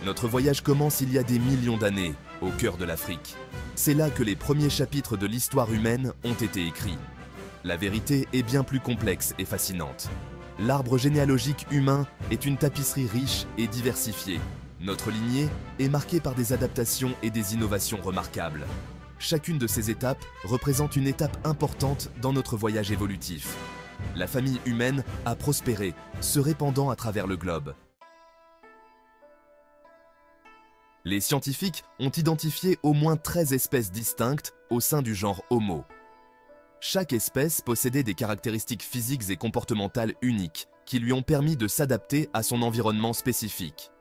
Notre voyage commence il y a des millions d'années, au cœur de l'Afrique. C'est là que les premiers chapitres de l'histoire humaine ont été écrits. La vérité est bien plus complexe et fascinante. L'arbre généalogique humain est une tapisserie riche et diversifiée. Notre lignée est marquée par des adaptations et des innovations remarquables. Chacune de ces étapes représente une étape importante dans notre voyage évolutif. La famille humaine a prospéré, se répandant à travers le globe. Les scientifiques ont identifié au moins 13 espèces distinctes au sein du genre Homo. Chaque espèce possédait des caractéristiques physiques et comportementales uniques qui lui ont permis de s'adapter à son environnement spécifique.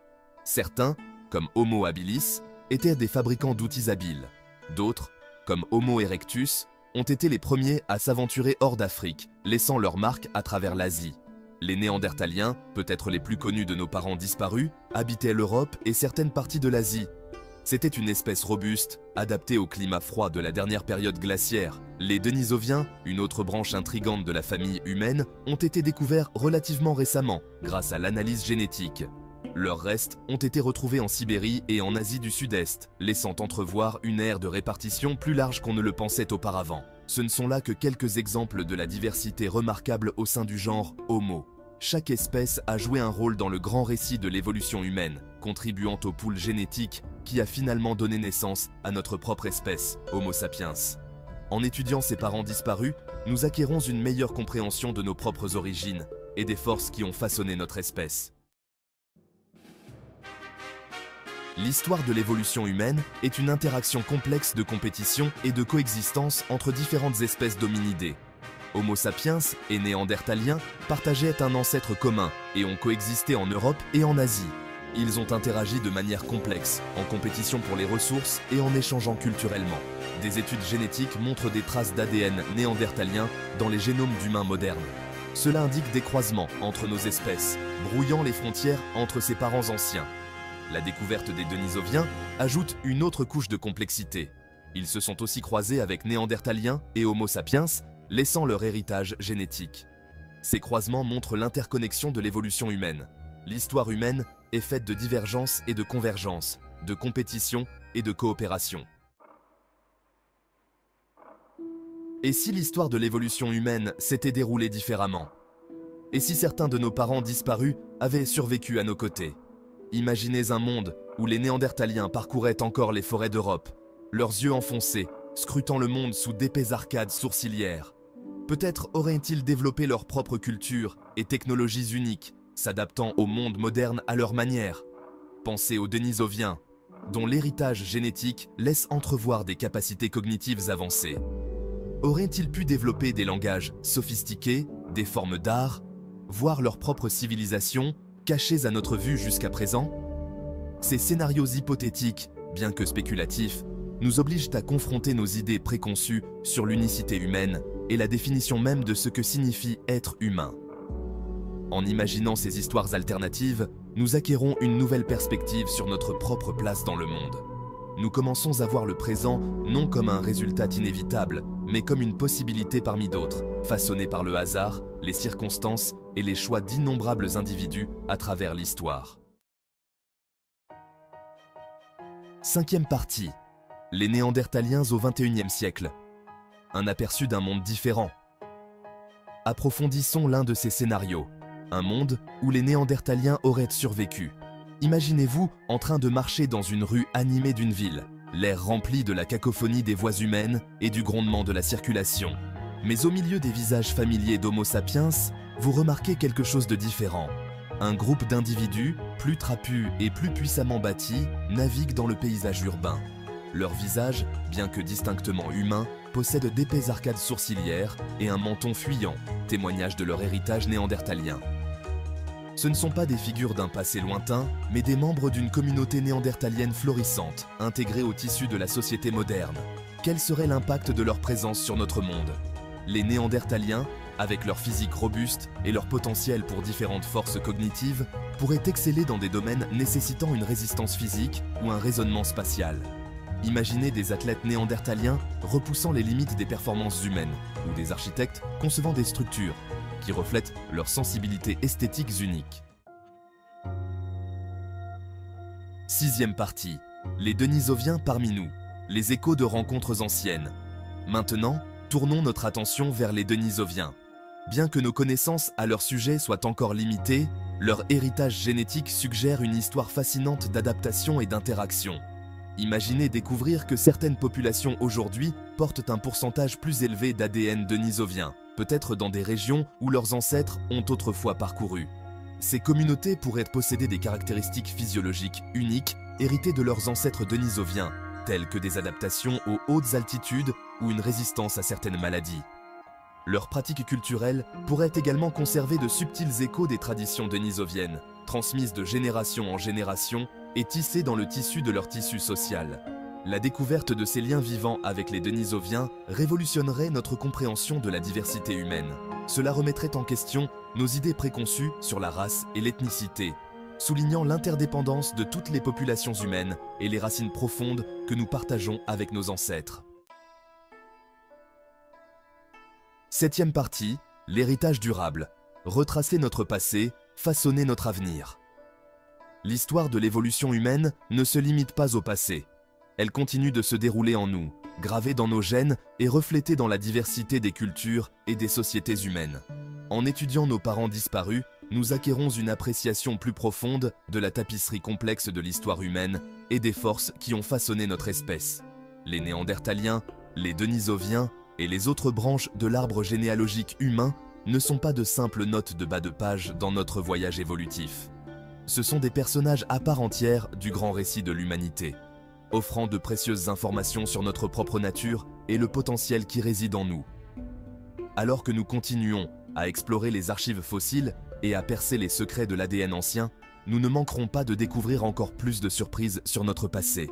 Certains, comme Homo habilis, étaient des fabricants d'outils habiles. D'autres, comme Homo erectus, ont été les premiers à s'aventurer hors d'Afrique, laissant leur marque à travers l'Asie. Les Néandertaliens, peut-être les plus connus de nos parents disparus, habitaient l'Europe et certaines parties de l'Asie. C'était une espèce robuste, adaptée au climat froid de la dernière période glaciaire. Les Denisoviens, une autre branche intrigante de la famille humaine, ont été découverts relativement récemment, grâce à l'analyse génétique. Leurs restes ont été retrouvés en Sibérie et en Asie du Sud-Est, laissant entrevoir une aire de répartition plus large qu'on ne le pensait auparavant. Ce ne sont là que quelques exemples de la diversité remarquable au sein du genre Homo. Chaque espèce a joué un rôle dans le grand récit de l'évolution humaine, contribuant au pool génétique qui a finalement donné naissance à notre propre espèce, Homo sapiens. En étudiant ses parents disparus, nous acquérons une meilleure compréhension de nos propres origines et des forces qui ont façonné notre espèce. L'histoire de l'évolution humaine est une interaction complexe de compétition et de coexistence entre différentes espèces d'hominidés. Homo sapiens et Néandertaliens partageaient un ancêtre commun et ont coexisté en Europe et en Asie. Ils ont interagi de manière complexe, en compétition pour les ressources et en échangeant culturellement. Des études génétiques montrent des traces d'ADN néandertalien dans les génomes d'humains modernes. Cela indique des croisements entre nos espèces, brouillant les frontières entre ses parents anciens. La découverte des Denisoviens ajoute une autre couche de complexité. Ils se sont aussi croisés avec Néandertaliens et Homo sapiens, laissant leur héritage génétique. Ces croisements montrent l'interconnexion de l'évolution humaine. L'histoire humaine est faite de divergences et de convergences, de compétition et de coopération. Et si l'histoire de l'évolution humaine s'était déroulée différemment? Et si certains de nos parents disparus avaient survécu à nos côtés? Imaginez un monde où les Néandertaliens parcouraient encore les forêts d'Europe, leurs yeux enfoncés, scrutant le monde sous d'épais arcades sourcilières. Peut-être auraient-ils développé leur propre culture et technologies uniques, s'adaptant au monde moderne à leur manière. Pensez aux Denisoviens, dont l'héritage génétique laisse entrevoir des capacités cognitives avancées. Auraient-ils pu développer des langages sophistiqués, des formes d'art, voire leur propre civilisation, cachés à notre vue jusqu'à présent? Ces scénarios hypothétiques, bien que spéculatifs, nous obligent à confronter nos idées préconçues sur l'unicité humaine et la définition même de ce que signifie être humain. En imaginant ces histoires alternatives, nous acquérons une nouvelle perspective sur notre propre place dans le monde. Nous commençons à voir le présent non comme un résultat inévitable, mais comme une possibilité parmi d'autres, façonnée par le hasard, les circonstances et les choix d'innombrables individus à travers l'histoire. Cinquième partie. Les Néandertaliens au XXIe siècle. Un aperçu d'un monde différent. Approfondissons l'un de ces scénarios. Un monde où les Néandertaliens auraient survécu. Imaginez-vous en train de marcher dans une rue animée d'une ville, l'air rempli de la cacophonie des voix humaines et du grondement de la circulation. Mais au milieu des visages familiers d'Homo sapiens, vous remarquez quelque chose de différent. Un groupe d'individus, plus trapus et plus puissamment bâtis, navigue dans le paysage urbain. Leur visage, bien que distinctement humain, possède d'épais arcades sourcilières et un menton fuyant, témoignage de leur héritage néandertalien. Ce ne sont pas des figures d'un passé lointain, mais des membres d'une communauté néandertalienne florissante, intégrée au tissu de la société moderne. Quel serait l'impact de leur présence sur notre monde? Les Néandertaliens, avec leur physique robuste et leur potentiel pour différentes forces cognitives, pourraient exceller dans des domaines nécessitant une résistance physique ou un raisonnement spatial. Imaginez des athlètes néandertaliens repoussant les limites des performances humaines, ou des architectes concevant des structures qui reflètent leurs sensibilités esthétiques uniques. Sixième partie. Les Denisoviens parmi nous. Les échos de rencontres anciennes. Maintenant, tournons notre attention vers les Denisoviens. Bien que nos connaissances à leur sujet soient encore limitées, leur héritage génétique suggère une histoire fascinante d'adaptation et d'interaction. Imaginez découvrir que certaines populations aujourd'hui portent un pourcentage plus élevé d'ADN denisovien, peut-être dans des régions où leurs ancêtres ont autrefois parcouru. Ces communautés pourraient posséder des caractéristiques physiologiques uniques héritées de leurs ancêtres denisoviens, telles que des adaptations aux hautes altitudes ou une résistance à certaines maladies. Leurs pratiques culturelles pourraient également conserver de subtils échos des traditions denisoviennes, transmises de génération en génération et tissées dans le tissu de leur tissu social. La découverte de ces liens vivants avec les Denisoviens révolutionnerait notre compréhension de la diversité humaine. Cela remettrait en question nos idées préconçues sur la race et l'ethnicité, soulignant l'interdépendance de toutes les populations humaines et les racines profondes que nous partageons avec nos ancêtres. Septième partie, l'héritage durable. Retracer notre passé, façonner notre avenir. L'histoire de l'évolution humaine ne se limite pas au passé. Elle continue de se dérouler en nous, gravée dans nos gènes et reflétée dans la diversité des cultures et des sociétés humaines. En étudiant nos parents disparus, nous acquérons une appréciation plus profonde de la tapisserie complexe de l'histoire humaine et des forces qui ont façonné notre espèce. Les Néandertaliens, les Denisoviens et les autres branches de l'arbre généalogique humain ne sont pas de simples notes de bas de page dans notre voyage évolutif. Ce sont des personnages à part entière du grand récit de l'humanité, offrant de précieuses informations sur notre propre nature et le potentiel qui réside en nous. Alors que nous continuons à explorer les archives fossiles et à percer les secrets de l'ADN ancien, nous ne manquerons pas de découvrir encore plus de surprises sur notre passé.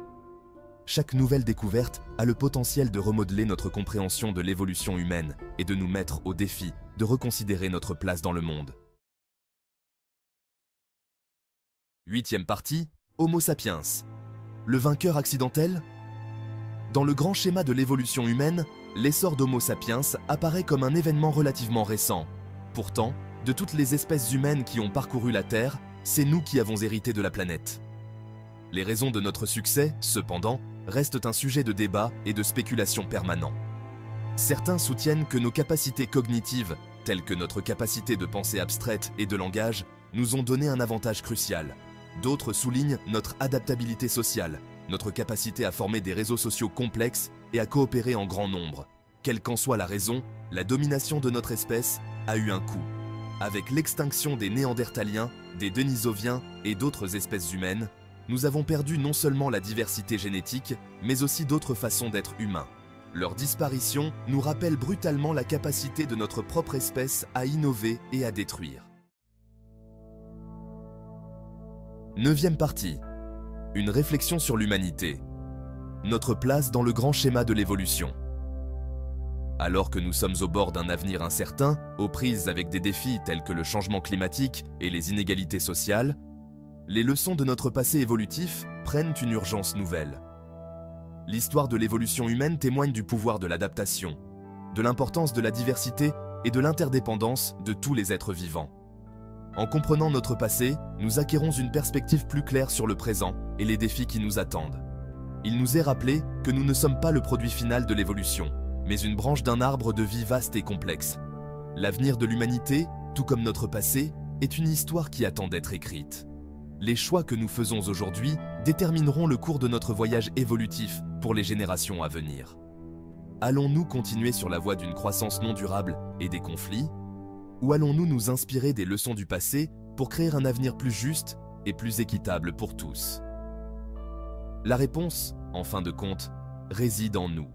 Chaque nouvelle découverte a le potentiel de remodeler notre compréhension de l'évolution humaine et de nous mettre au défi de reconsidérer notre place dans le monde. Huitième partie, Homo sapiens. Le vainqueur accidentel? Dans le grand schéma de l'évolution humaine, l'essor d'Homo sapiens apparaît comme un événement relativement récent. Pourtant, de toutes les espèces humaines qui ont parcouru la Terre, c'est nous qui avons hérité de la planète. Les raisons de notre succès, cependant, restent un sujet de débat et de spéculation permanent. Certains soutiennent que nos capacités cognitives, telles que notre capacité de pensée abstraite et de langage, nous ont donné un avantage crucial. D'autres soulignent notre adaptabilité sociale, notre capacité à former des réseaux sociaux complexes et à coopérer en grand nombre. Quelle qu'en soit la raison, la domination de notre espèce a eu un coût. Avec l'extinction des Néandertaliens, des Denisoviens et d'autres espèces humaines, nous avons perdu non seulement la diversité génétique, mais aussi d'autres façons d'être humains. Leur disparition nous rappelle brutalement la capacité de notre propre espèce à innover et à détruire. Neuvième partie. Une réflexion sur l'humanité. Notre place dans le grand schéma de l'évolution. Alors que nous sommes au bord d'un avenir incertain, aux prises avec des défis tels que le changement climatique et les inégalités sociales, les leçons de notre passé évolutif prennent une urgence nouvelle. L'histoire de l'évolution humaine témoigne du pouvoir de l'adaptation, de l'importance de la diversité et de l'interdépendance de tous les êtres vivants. En comprenant notre passé, nous acquérons une perspective plus claire sur le présent et les défis qui nous attendent. Il nous est rappelé que nous ne sommes pas le produit final de l'évolution, mais une branche d'un arbre de vie vaste et complexe. L'avenir de l'humanité, tout comme notre passé, est une histoire qui attend d'être écrite. Les choix que nous faisons aujourd'hui détermineront le cours de notre voyage évolutif pour les générations à venir. Allons-nous continuer sur la voie d'une croissance non durable et des conflits? Ou allons-nous nous inspirer des leçons du passé pour créer un avenir plus juste et plus équitable pour tous? La réponse, en fin de compte, réside en nous.